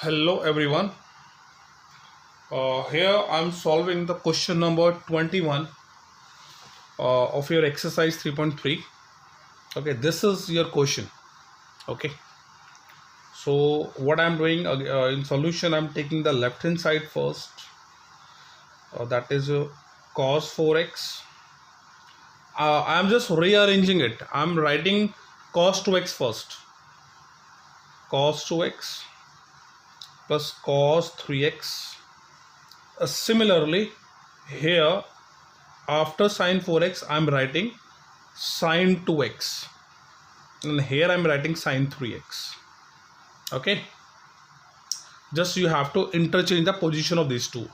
Hello everyone. Here I'm solving the question number 21 of your exercise 3.3. Okay, this is your question. Okay, so what I'm doing in solution, I'm taking the left hand side first. That is cos 4x. I'm just rearranging it. I'm writing cos 2x first. Cos 2x plus cos 3x. Similarly, here after sine 4x I'm writing sine 2x, and here I'm writing sine 3x. Okay, just you have to interchange the position of these two.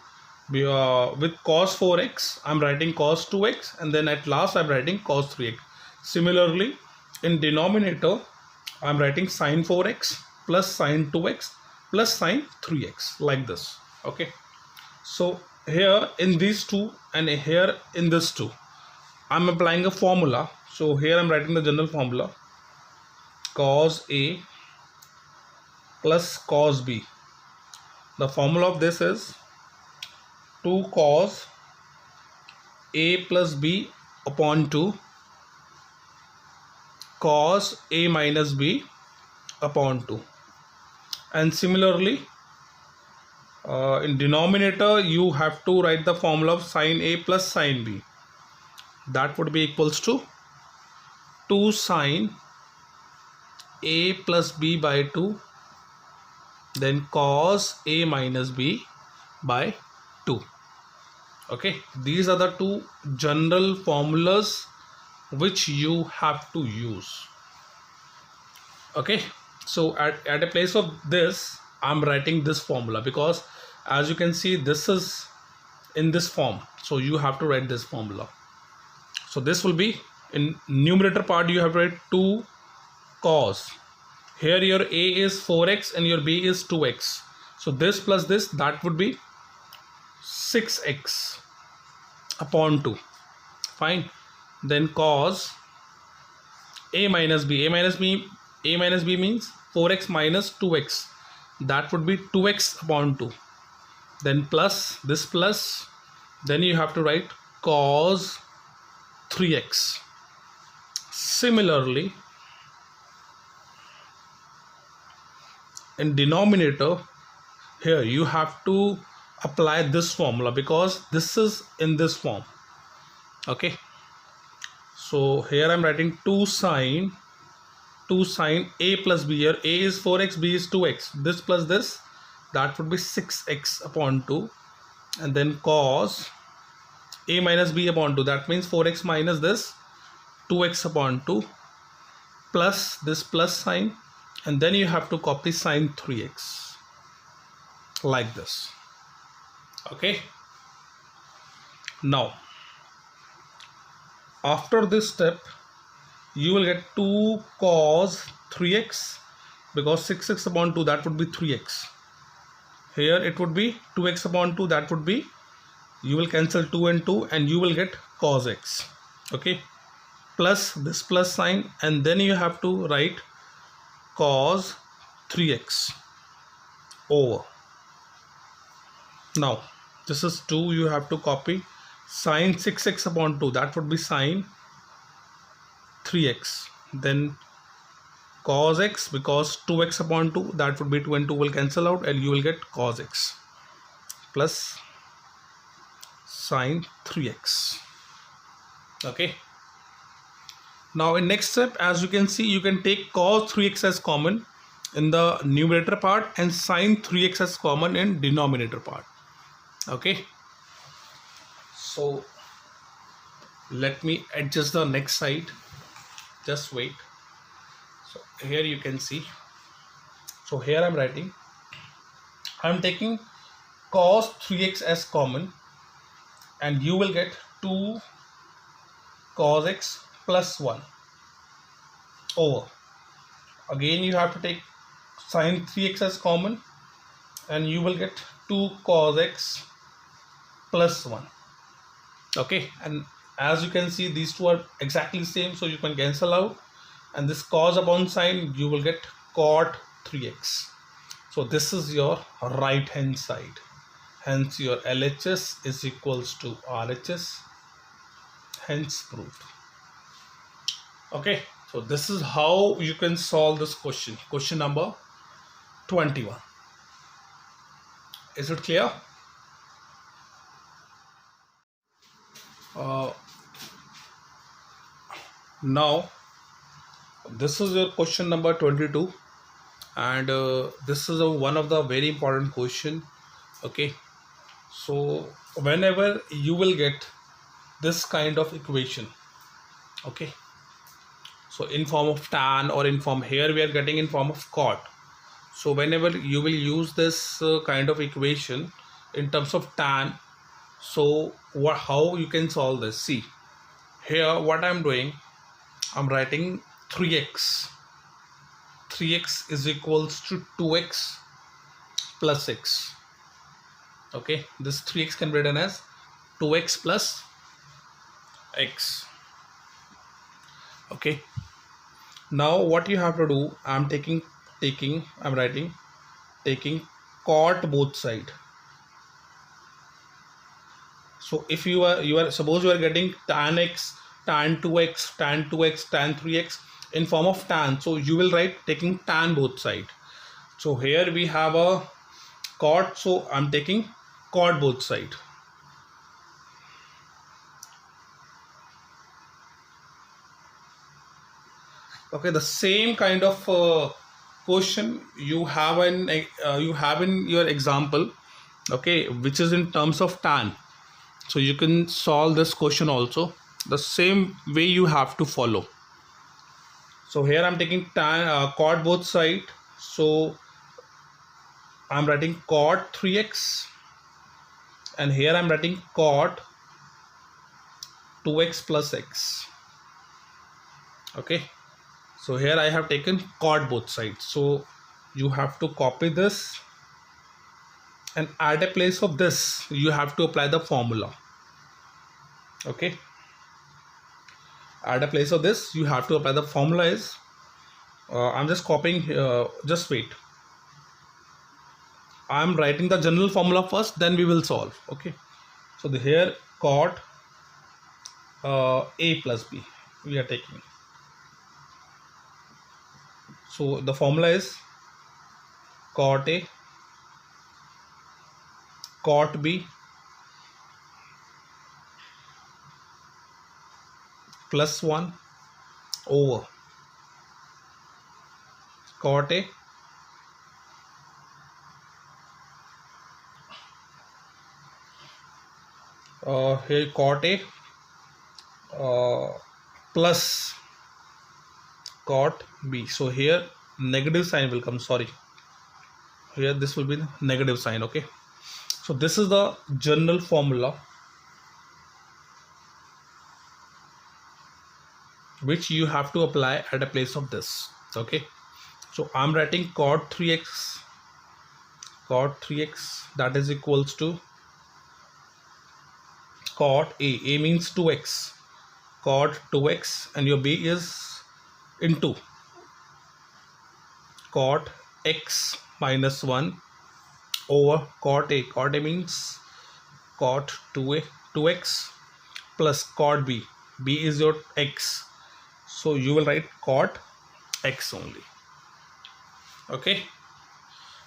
With cos 4x I'm writing cos 2x, and then at last I'm writing cos 3x. Similarly, in denominator I'm writing sine 4x plus sine 2x plus sine 3x, like this. Okay, so here in these two and here in this two I'm applying a formula. So here I'm writing the general formula: cos A plus cos B. The formula of this is 2 cos A plus B upon 2 cos A minus B upon 2. And similarly, in denominator you have to write the formula of sin A plus sin B. That would be equals to 2 sin A plus B by 2, then cos A minus B by 2. Okay, these are the two general formulas which you have to use. Okay, so at a place of this I'm writing this formula, because as you can see this is in this form, so you have to write this formula. So this will be in numerator part, you have to write 2 cos. Here your A is 4x and your B is 2x. So this plus this, that would be 6x upon 2. Fine. Then cos A minus B. A minus B means 4x minus 2x. That would be 2x upon 2. Then plus this plus. Then you have to write cos 3x. Similarly, in denominator, here you have to apply this formula, because this is in this form. Okay, so here I'm writing 2 sine A plus B. Here A is 4x, B is 2x. This plus this, that would be 6x upon 2, and then cos A minus B upon 2, that means 4x minus this, 2x upon 2, plus this plus sign, and then you have to copy sine 3x, like this. Okay, now after this step you will get 2 cos 3x, because 6x upon 2, that would be 3x. Here it would be 2x upon 2, that would be, you will cancel 2 and 2 and you will get cos x. Okay, plus this plus sign, and then you have to write cos 3x over. Now this is 2, you have to copy sine 6x upon 2, that would be sine 3x. Then cos x, because 2x upon 2, that would be 2 and 2 will cancel out, and you will get cos x plus sine 3x. Okay, now in next step, as you can see, you can take cos 3x as common in the numerator part and sine 3x as common in denominator part. Okay, so let me adjust the next side, just wait. So here you can see, so here I'm taking cos 3x as common, and you will get 2 cos x plus 1 over. Again you have to take sine 3x as common, and you will get 2 cos x plus 1. Okay, and as you can see these two are exactly the same, so you can cancel out, and this cos upon sine, you will get cot 3x. So this is your right hand side, hence your LHS is equals to RHS, hence proved. Okay, so this is how you can solve this question, question number 21. Is it clear? Now this is your question number 22, and this is one of the very important question. Okay, so whenever you will get this kind of equation, okay, so in form of tan or in form, here we are getting in form of cot. So whenever you will use this kind of equation in terms of tan, so how you can solve this? See here what I'm doing, I'm writing 3x is equals to 2x plus x. Okay, this 3x can be written as 2x plus x. Okay, now what you have to do, I'm writing cot both side. So if you are suppose you are getting tan x, tan 2x, tan 2x, tan 3x in form of tan, so you will write taking tan both side. So here we have a cot, so I'm taking cot both side. Okay, the same kind of question you have in your example, okay, which is in terms of tan. So you can solve this question also the same way you have to follow. So here I'm taking tan cot both side, so I'm writing cot 3x, and here I'm writing cot 2x plus x. Okay, so here I have taken cot both sides, so you have to copy this, and at a place of this you have to apply the formula. Okay, at a place of this you have to apply the formula is I'm just copying, just wait, I'm writing the general formula first, then we will solve. Okay, so here cot a plus b we are taking, so the formula is cot a cot b plus 1 over cot a here cot a plus cot b. So here negative sign will come, sorry, here this will be the negative sign. Okay, so this is the general formula which you have to apply at a place of this. Okay, so I'm writing cot 3x that is equals to cot a means 2x, cot 2x, and your b is into cot x minus 1 over cot a means cot 2x plus cot b is your x, so you will write cot x only. Okay,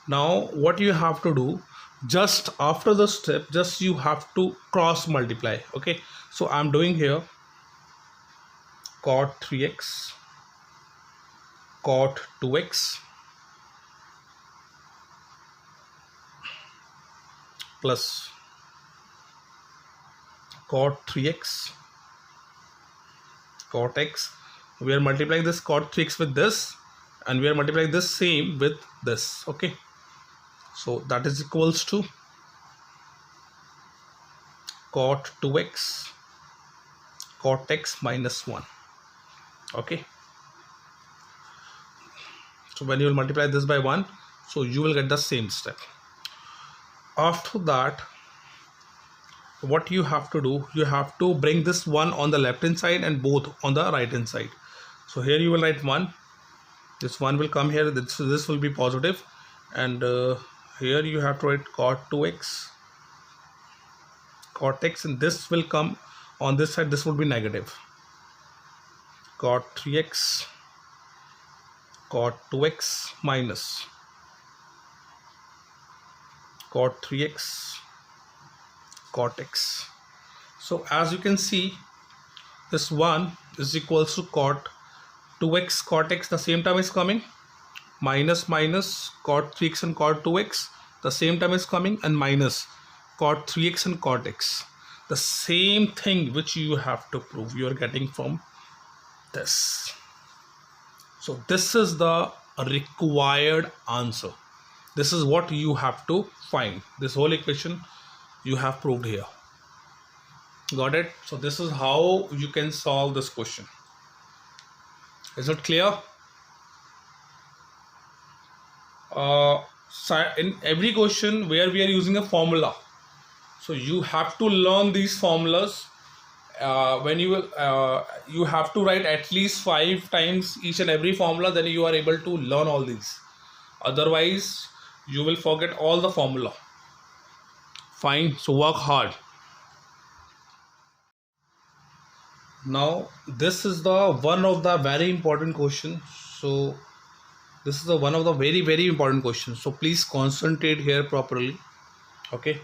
now what you have to do, just after the step, just you have to cross multiply. Okay, so I'm doing here cot 3x cot 2x plus cot 3x cot x. We are multiplying this cot 3x with this, and we are multiplying this same with this. Okay, so that is equals to cot 2x cot x minus 1. Okay, so when you will multiply this by 1, so you will get the same step. After that, what you have to do, you have to bring this 1 on the left hand side and both on the right hand side. So here you will write 1, this 1 will come here, this will be positive, and here you have to write cot 2x, cot x, and this will come on this side, this would be negative, cot 3x, cot 2x minus cot 3x, cot x. So as you can see, this 1 is equals to cot 2x cot x, the same term is coming, minus minus cot 3x and cot 2x, the same term is coming, and minus cot 3x and cot x, the same thing which you have to prove, you are getting from this. So this is the required answer. This is what you have to find. This whole equation you have proved here. Got it? So this is how you can solve this question. Is it clear? In every question where we are using a formula, so you have to learn these formulas. When you will you have to write at least 5 times each and every formula, then you are able to learn all these. Otherwise you will forget all the formula. Fine, so work hard. Now this is the one of the very important question. So this is the one of the very important questions, so please concentrate here properly. Okay,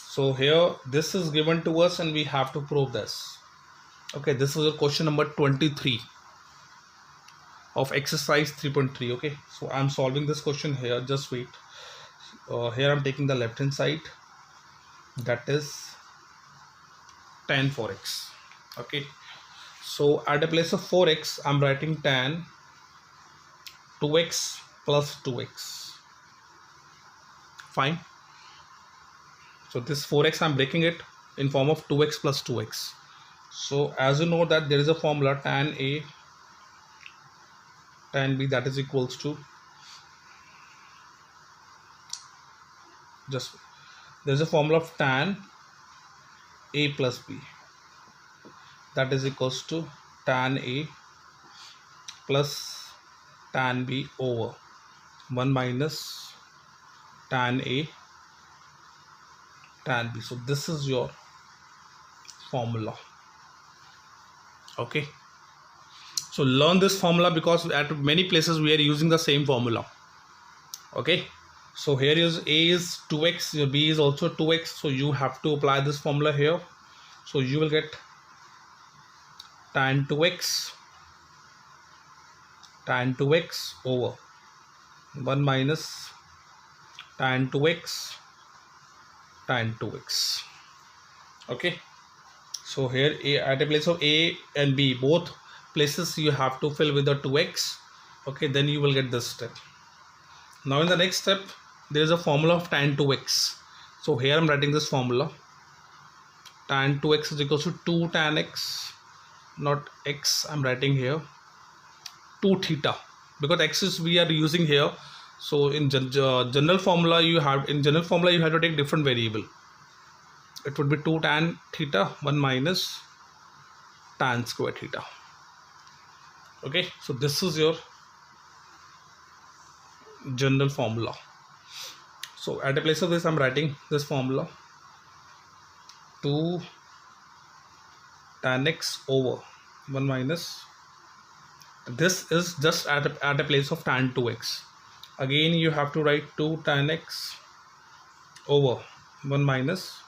so here this is given to us and we have to prove this. Okay, this is a question number 23 of exercise 3.3. okay, so I'm solving this question here, just wait. Here I'm taking the left hand side, that is tan 4x. okay, so at the place of 4x I'm writing tan 2x plus 2x. Fine, so this 4x I'm breaking it in form of 2x plus 2x. So as you know that there is a formula tan A tan B, that is equals to, just there's a formula of tan A plus B, that is equals to tan A plus tan B over 1 minus tan A tan B. So this is your formula. Okay, so learn this formula because at many places we are using the same formula. Okay, so here is A is 2x, your B is also 2x, so you have to apply this formula here. So you will get tan 2x over 1 minus tan 2x tan 2x. okay, so here A, at a place of A and B, both places you have to fill with the 2x. okay, then you will get this step. Now in the next step there is a formula of tan 2x. So here I'm writing this formula, tan 2x is equals to 2 tan x, not x, I'm writing here 2 theta, because x is we are using here. So in general formula you have to take different variable. It would be 2 tan theta 1 minus tan square theta. Okay, so this is your general formula. So at the place of this I'm writing this formula, 2 tan x over 1 minus, this is just at a place of tan 2x. Again you have to write 2 tan x over 1 minus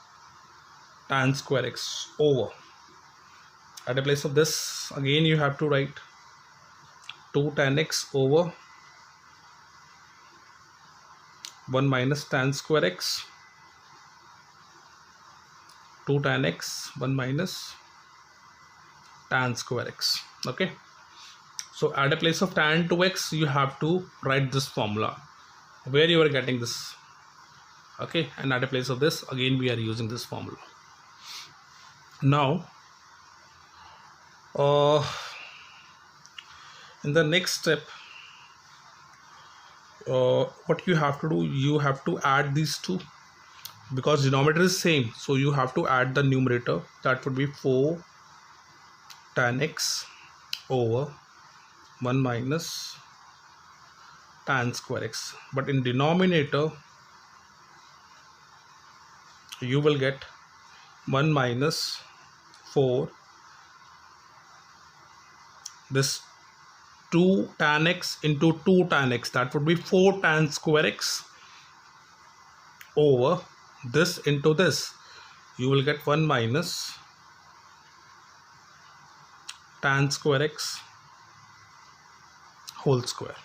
tan square x over, at a place of this again you have to write 2 tan x over 1 minus tan square x, 2 tan x 1 minus tan square x. okay, so at a place of tan 2x you have to write this formula where you are getting this. okay, and at a place of this again we are using this formula. Now in the next step what you have to do, you have to add these two because denominator is same, so you have to add the numerator, that would be 4 tan x over 1 minus tan square x, but in denominator you will get 1 minus 4, this 2 tan x into 2 tan x, that would be 4 tan square x, over this into this, you will get 1 minus tan square x whole square.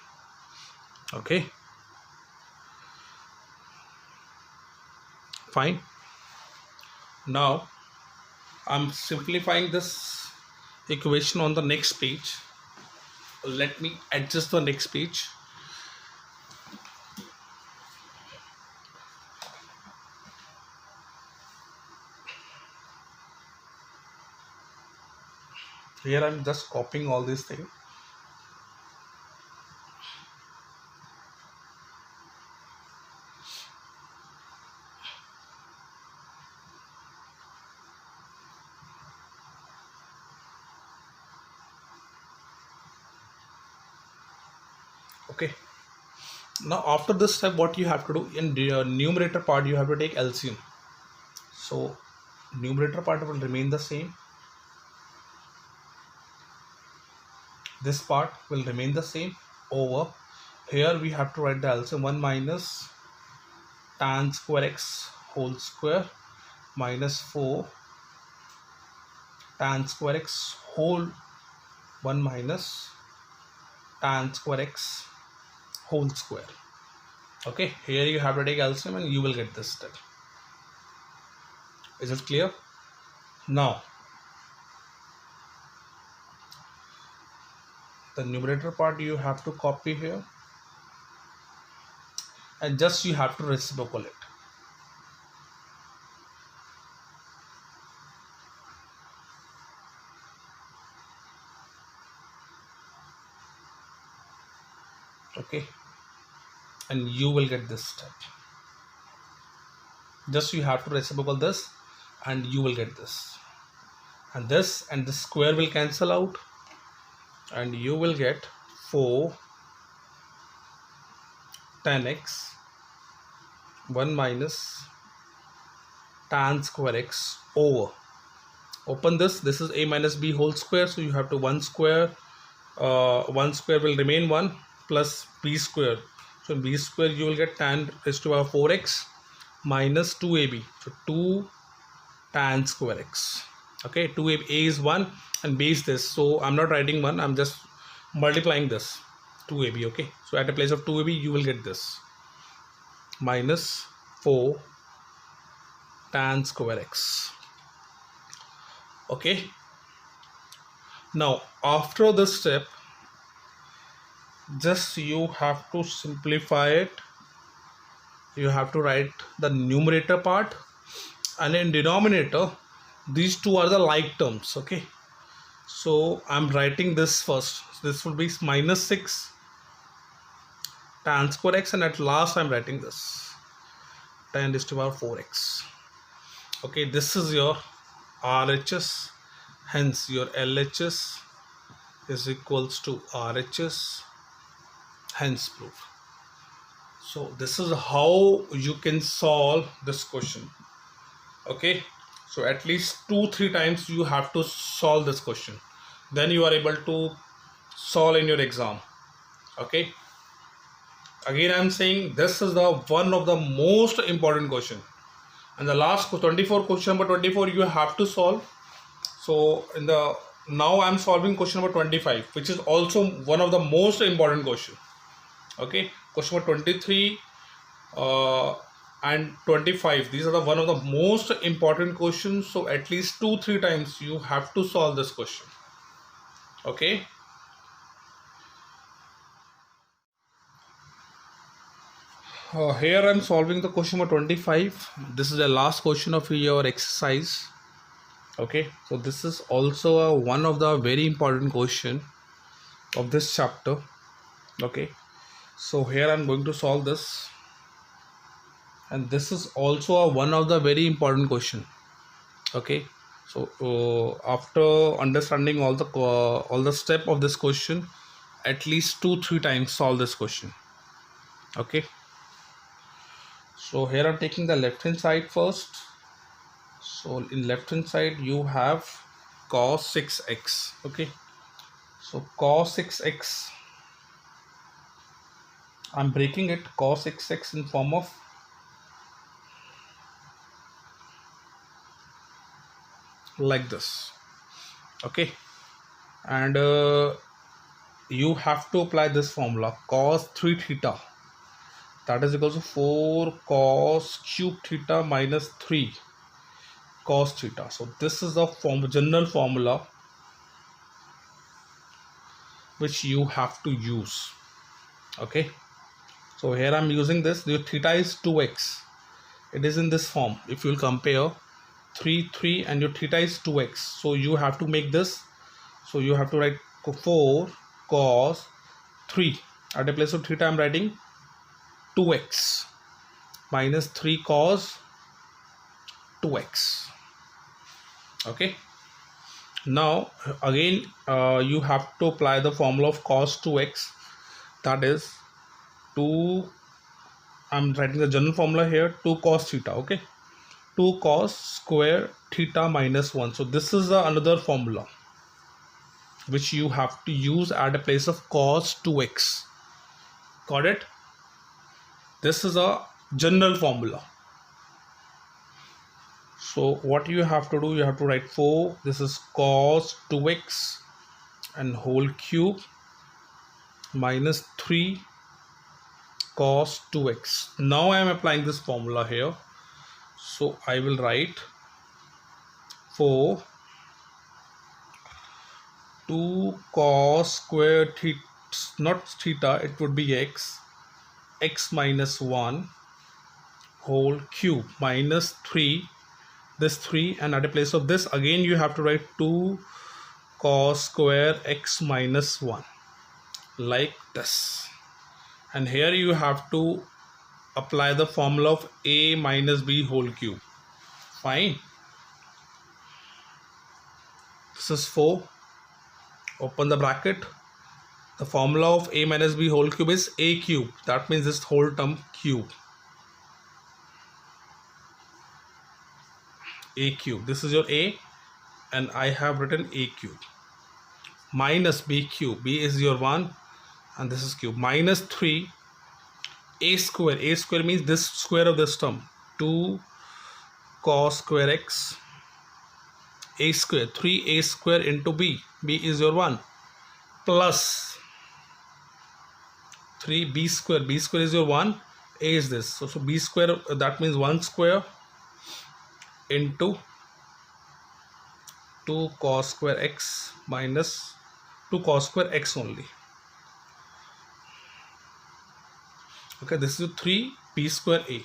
Okay, fine. Now I'm simplifying this equation on the next page. Let me adjust the next page. Here I'm just copying all these things. Okay, now after this step, what you have to do in the numerator part, you have to take LCM. So numerator part will remain the same, this part will remain the same, over here we have to write the LCM. 1 minus tan square x whole square minus 4 tan square x whole 1 minus tan square x whole square. Okay, here you have to take LCM and you will get this step. Is it clear? Now the numerator part you have to copy here, and just you have to reciprocal it. Okay, and you will get this step. Just you have to reciprocal this and you will get this, and this and this square will cancel out, and you will get 4 tan x 1 minus tan square x over, open this is a minus b whole square, so you have to 1 square will remain 1 plus b square, so in b square you will get tan raised to power 4x minus 2ab, so 2 tan square x. Okay, 2a is 1 and b is this, so I'm not writing 1, I'm just multiplying this 2ab. Okay, so at a place of 2ab you will get this minus 4 tan square x. Okay, now after this step, just you have to simplify it. You have to write the numerator part, and in denominator these two are the like terms. Okay, so I'm writing this first. This would be minus 6 tan square x, and at last I'm writing this tan raised to power 4x. Okay, this is your RHS, hence your LHS is equals to RHS, hence proof. So this is how you can solve this question. Okay, so at least 2-3 times you have to solve this question, then you are able to solve in your exam. Okay, again I'm saying this is the one of the most important question, and the last 24 question number 24 you have to solve. So in the now I'm solving question number 25, which is also one of the most important question. Okay, question number 23 and 25, these are the one of the most important questions, so at least 2-3 times you have to solve this question. Okay, here I'm solving the question number 25. This is the last question of your exercise. Okay, so this is also one of the very important question of this chapter. Okay, so here I'm going to solve this, and this is also one of the very important question. Okay, so after understanding all the step of this question, at least 2-3 times solve this question. Okay, so here I'm taking the left hand side first. So in left hand side you have cos 6x. Okay, so cos 6x, I'm breaking it, cos 6x in form of like this. Okay, and you have to apply this formula, cos 3 theta, that is equal to 4 cos cube theta minus 3 cos theta. So this is the general formula which you have to use. Okay, so here I'm using this. Your theta is 2x, it is in this form. If you will compare 3 3 and your theta is 2x, so you have to make this, so you have to write 4 cos 3, at the place of theta I'm writing 2x minus 3 cos 2x. Okay, now again you have to apply the formula of cos 2x, that is 2, I'm writing the general formula here, 2 cos theta. Okay, 2 cos square theta minus 1. So this is another formula which you have to use at the place of cos 2x. Got it? This is a general formula. So what you have to do, you have to write 4, this is cos 2x and whole cube minus 3 cos 2x. Now I am applying this formula here, so I will write 4 2 cos square theta, not theta, it would be x minus 1 whole cube minus 3, this 3, and at a place of this again you have to write 2 cos square x minus 1, like this. And here you have to apply the formula of a minus b whole cube. Fine, this is 4, open the bracket, the formula of a minus b whole cube is a cube, that means this whole term cube, a cube, this is your a and I have written a cube, minus b cube, b is your 1 and this is cube, minus 3 a square, a square means this square of this term, 2 cos square x, a square, 3a square into b, b is your 1, plus 3b square, b square is your 1, a is this, so b square, that means 1 square into 2 cos square x minus 2 cos square x only. Okay, this is 3 b square a.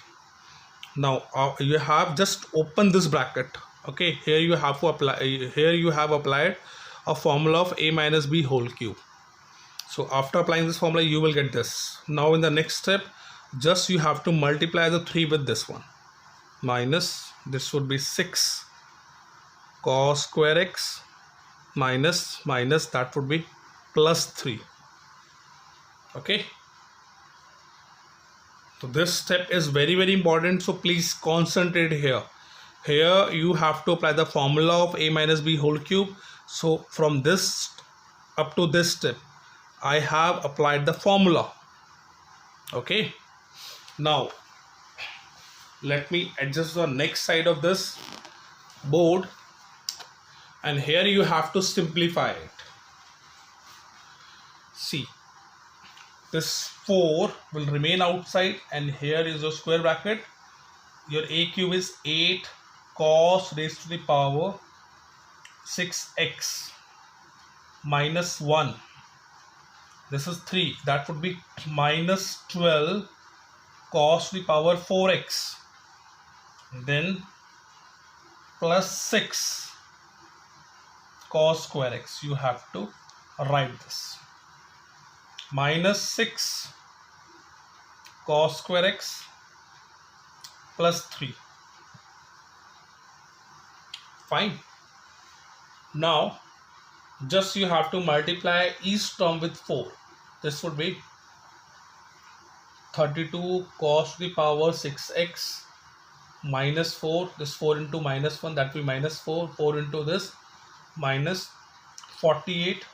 Now you have just open this bracket. Okay, here you have to apply, here you have applied a formula of a minus b whole cube. So after applying this formula you will get this. Now in the next step just you have to multiply the 3 with this one, minus, this would be 6 cos square x minus that would be plus 3. Okay, so this step is very important, so please concentrate here. Here you have to apply the formula of a minus b whole cube. So from this up to this step I have applied the formula. Okay, now let me adjust the next side of this board, and here you have to simplify it. See, this 4 will remain outside and here is your square bracket. Your a cube is 8 cos raised to the power 6x minus 1, this is 3, that would be minus 12 cos to the power 4x, then plus 6 cos square x. You have to write this, minus 6 cos square x plus 3. Fine. Now just you have to multiply each term with 4. This would be 32 cos to the power 6x minus 4, this 4 into minus 1, that will be minus 4, 4 into this minus 48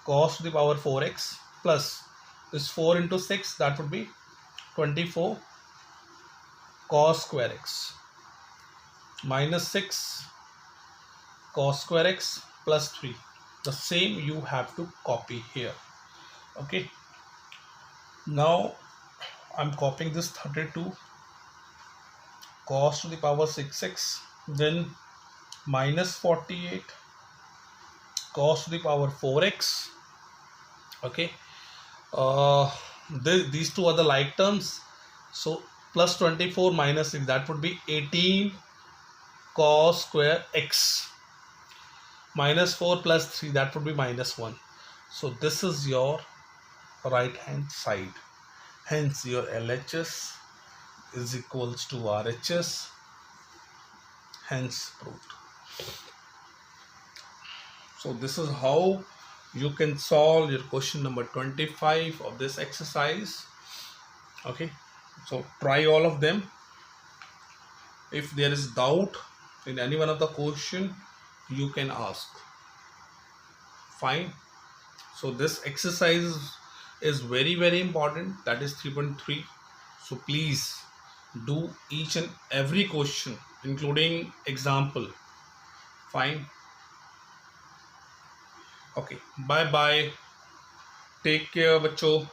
cos to the power 4x plus this 4 into 6, that would be 24 cos square x minus 6 cos square x plus 3. The same you have to copy here. Okay, now I'm copying this 32 cos to the power 6x, then minus 48 cos to the power 4x. Okay, these two are the like terms, so plus 24 minus 6, that would be 18 cos square x minus 4 plus 3, that would be minus 1. So this is your right hand side, hence your LHS is equals to RHS, hence proved. So this is how you can solve your question number 25 of this exercise. Okay, so try all of them. If there is doubt in any one of the question, you can ask. Fine. So this exercise is very important, that is 3.3. so please do each and every question including example. Fine. Okay, bye bye, take care बच्चों.